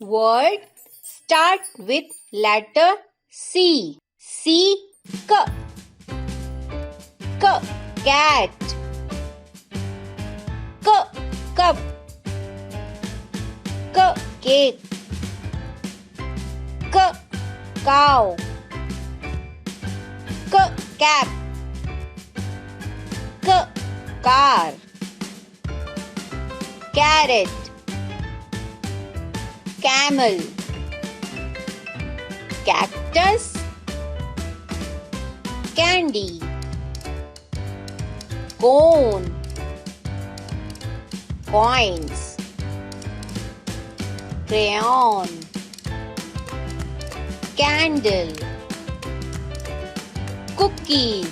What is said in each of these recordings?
word start with letter C. C. K. K. Cat. K. Cup. K. Cake. K. Cow. K. Cap. K. Car. Carrot. Camel. Cactus. Candy. Cone. Coins. Crayon. Candle. Cookies.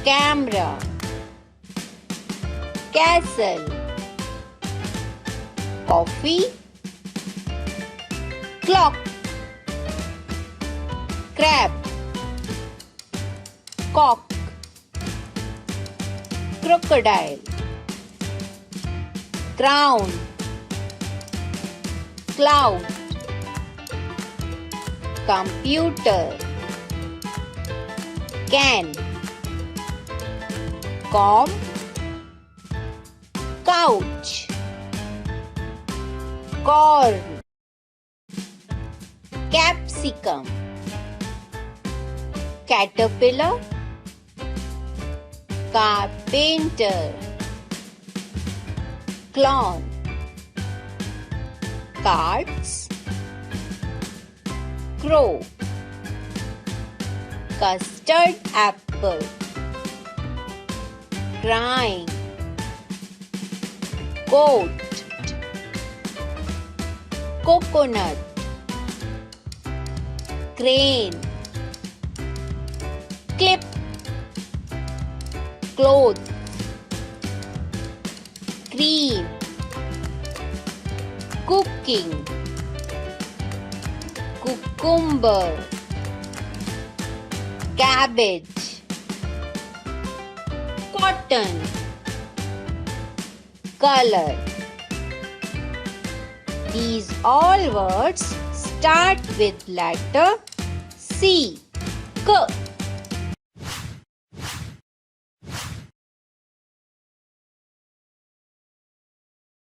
Camera. Castle. Coffee. Clock. Crab. Cock. Crocodile. Crown. Cloud. Computer. Can. Comb. Couch. Corn. Capsicum. Caterpillar. Carpenter. Clown. Cards. Crow. Custard apple. Crying. Goat. Coconut. Crane. Clip. Cloth. Cream. Cooking. Cucumber. Cabbage. Cotton. Color. These all words start with letter C. K.